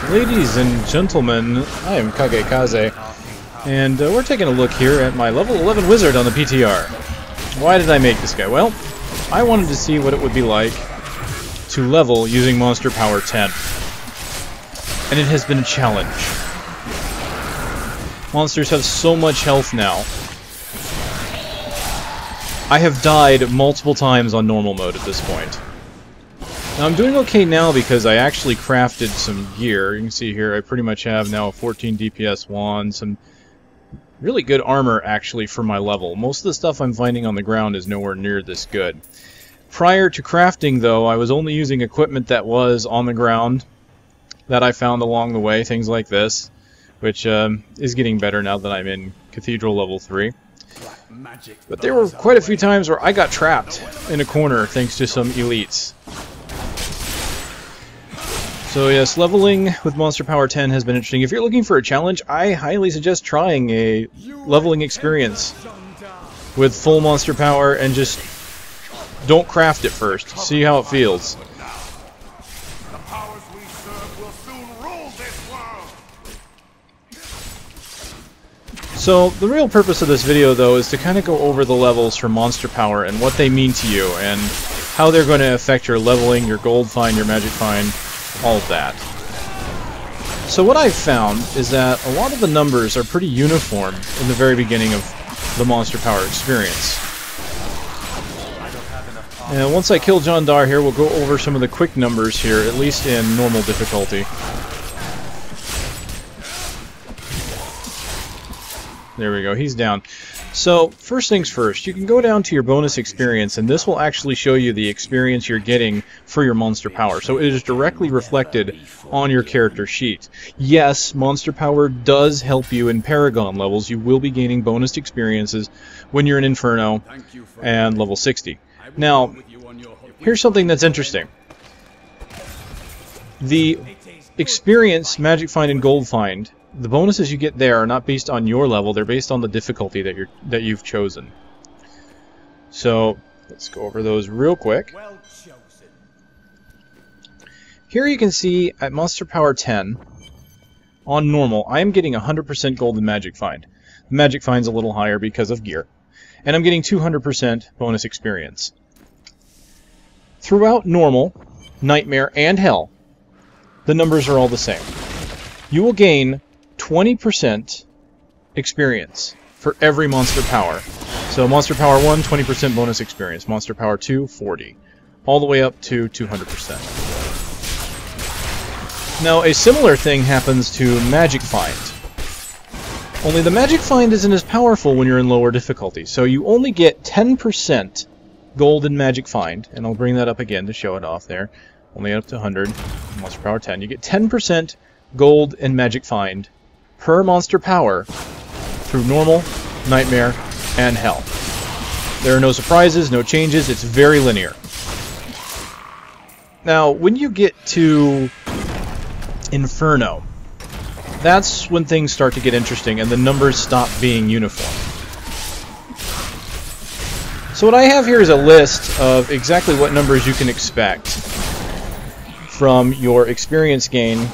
Ladies and gentlemen, I am KageKaze, and we're taking a look here at my level 11 wizard on the PTR. Why did I make this guy? Well, I wanted to see what it would be like to level using monster power 10. And it has been a challenge. Monsters have so much health now. I have died multiple times on normal mode at this point. Now I'm doing okay now because I actually crafted some gear. You can see here I pretty much have now a 14 DPS wand, some really good armor actually for my level. Most of the stuff I'm finding on the ground is nowhere near this good. Prior to crafting though, I was only using equipment that was on the ground that I found along the way, things like this, which is getting better now that I'm in Cathedral level 3. But there were quite a few times where I got trapped in a corner thanks to some elites. So yes, leveling with Monster Power 10 has been interesting. If you're looking for a challenge, I highly suggest trying a leveling experience with full Monster Power and just don't craft it first. See how it feels. So the real purpose of this video though is to kind of go over the levels for Monster Power and what they mean to you and how they're going to affect your leveling, your gold find, your magic find, all of that. So what I've found is that a lot of the numbers are pretty uniform in the very beginning of the Monster Power experience. And once I kill John Dar here, we'll go over some of the quick numbers here, at least in normal difficulty. There we go, he's down. So, first things first, you can go down to your bonus experience, and this will actually show you the experience you're getting for your Monster Power. So it is directly reflected on your character sheet. Yes, Monster Power does help you in Paragon levels. You will be gaining bonus experiences when you're in Inferno and level 60. Now, here's something that's interesting. The experience, Magic Find, and Gold Find, the bonuses you get there are not based on your level, they're based on the difficulty that you've chosen. So, let's go over those real quick. Here you can see at Monster Power 10, on normal, I am getting 100% gold in Magic Find. The Magic Find's a little higher because of gear. And I'm getting 200% bonus experience. Throughout normal, Nightmare, and Hell, the numbers are all the same. You will gain 20% experience for every Monster Power. So Monster Power 1, 20% bonus experience. Monster Power 2, 40. All the way up to 200%. Now, a similar thing happens to Magic Find. Only the Magic Find isn't as powerful when you're in lower difficulty. So you only get 10% gold in Magic Find. And I'll bring that up again to show it off there. Only up to 100. Monster Power 10. You get 10% gold in Magic Find per Monster Power through Normal, Nightmare, and Hell. There are no surprises, no changes, it's very linear. Now, when you get to Inferno, that's when things start to get interesting and the numbers stop being uniform. So what I have here is a list of exactly what numbers you can expect from your experience gain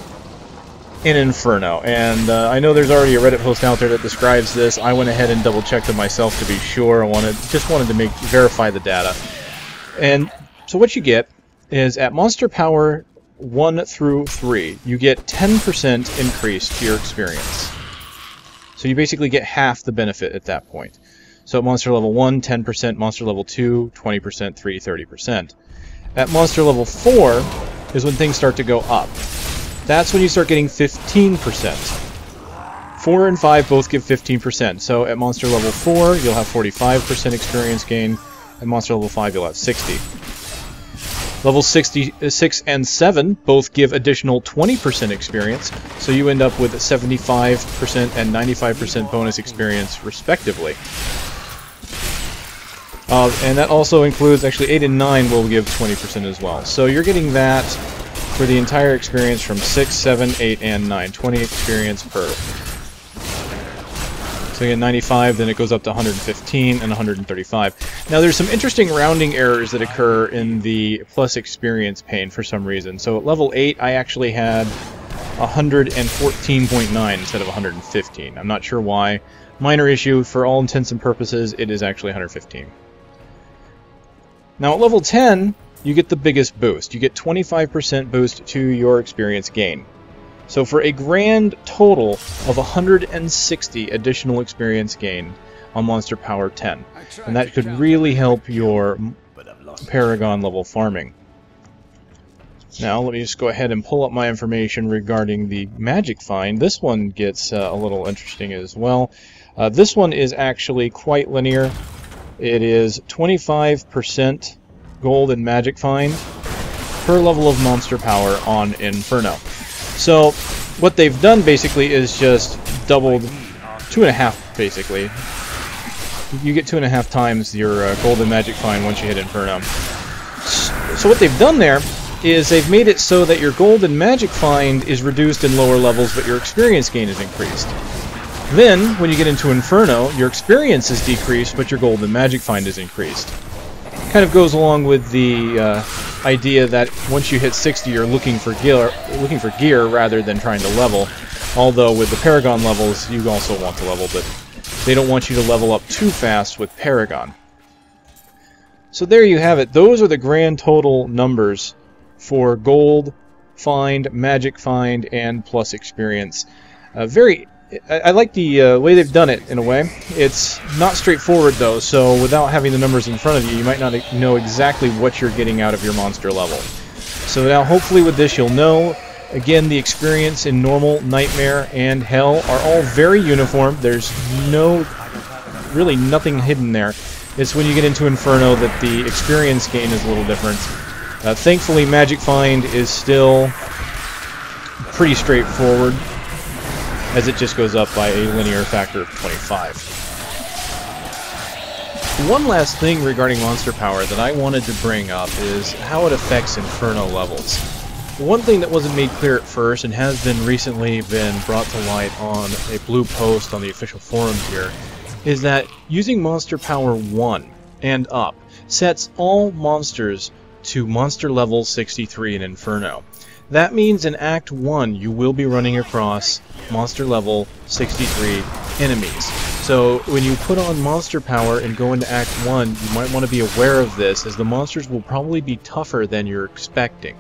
in Inferno, and I know there's already a Reddit post out there that describes this. I went ahead and double-checked it myself to be sure. Just wanted to verify the data. And so what you get is at Monster Power 1 through 3, you get 10% increase to your experience. So you basically get half the benefit at that point. So at Monster Level 1, 10%, Monster Level 2, 20%, 3, 30%. At Monster Level 4 is when things start to go up. That's when you start getting 15%. 4 and 5 both give 15%. So at Monster Level 4, you'll have 45% experience gain. At Monster Level 5, you'll have 60. Level 6 and 7 both give additional 20% experience. So you end up with 75% and 95% bonus experience, respectively. And that also includes, actually 8 and 9 will give 20% as well. So you're getting that for the entire experience from 6, 7, 8, and 9. 20 experience per. So you get 95, then it goes up to 115 and 135. Now there's some interesting rounding errors that occur in the plus experience pane for some reason. So at level 8 I actually had 114.9 instead of 115. I'm not sure why. Minor issue. For all intents and purposes, it is actually 115. Now at level 10, you get the biggest boost. You get 25% boost to your experience gain. So for a grand total of 160 additional experience gain on Monster Power 10. And that could really help your Paragon level farming. Now let me just go ahead and pull up my information regarding the magic find. This one gets a little interesting as well. This one is actually quite linear. It is 25% gold and magic find per level of monster power on Inferno. So what they've done basically is just doubled 2.5 basically. You get 2.5 times your gold and magic find once you hit Inferno. So what they've done there is they've made it so that your gold and magic find is reduced in lower levels, but your experience gain is increased. Then, when you get into Inferno, your experience is decreased, but your gold and magic find is increased. Kind of goes along with the idea that once you hit 60, you're looking for gear rather than trying to level. Although with the Paragon levels, you also want to level, but they don't want you to level up too fast with Paragon. So there you have it. Those are the grand total numbers for gold find, magic find, and plus experience. I like the way they've done it in a way. It's not straightforward though, so without having the numbers in front of you, you might not know exactly what you're getting out of your monster level. So now hopefully with this you'll know. Again, the experience in normal, nightmare, and hell are all very uniform. There's really nothing hidden there. It's when you get into Inferno that the experience gain is a little different. Thankfully, Magic Find is still pretty straightforward, as it just goes up by a linear factor of 25. One last thing regarding Monster Power that I wanted to bring up is how it affects Inferno levels. One thing that wasn't made clear at first, and has been recently brought to light on a blue post on the official forums here, is that using Monster Power 1 and up sets all monsters to monster level 63 in Inferno. That means in Act 1 you will be running across monster level 63 enemies. So when you put on Monster Power and go into Act 1, you might want to be aware of this, as the monsters will probably be tougher than you're expecting.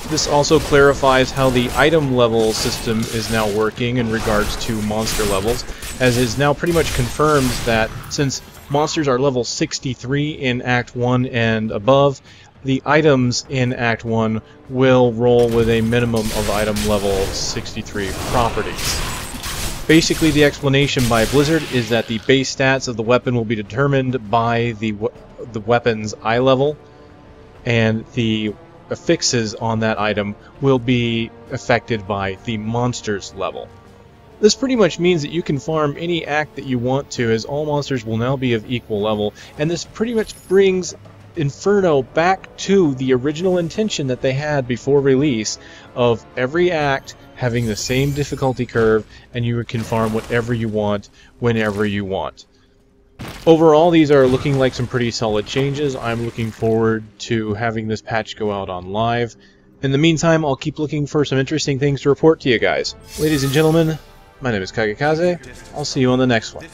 This also clarifies how the item level system is now working in regards to monster levels, as is now pretty much confirmed that since monsters are level 63 in Act 1 and above, the items in Act 1 will roll with a minimum of item level 63 properties. Basically, the explanation by Blizzard is that the base stats of the weapon will be determined by the weapon's eye level, and the affixes on that item will be affected by the monster's level. This pretty much means that you can farm any act that you want to, as all monsters will now be of equal level, and this pretty much brings Inferno back to the original intention that they had before release of every act having the same difficulty curve, and you can farm whatever you want whenever you want. Overall, these are looking like some pretty solid changes. I'm looking forward to having this patch go out on live. In the meantime, I'll keep looking for some interesting things to report to you guys. Ladies and gentlemen, my name is KageKaze. I'll see you on the next one.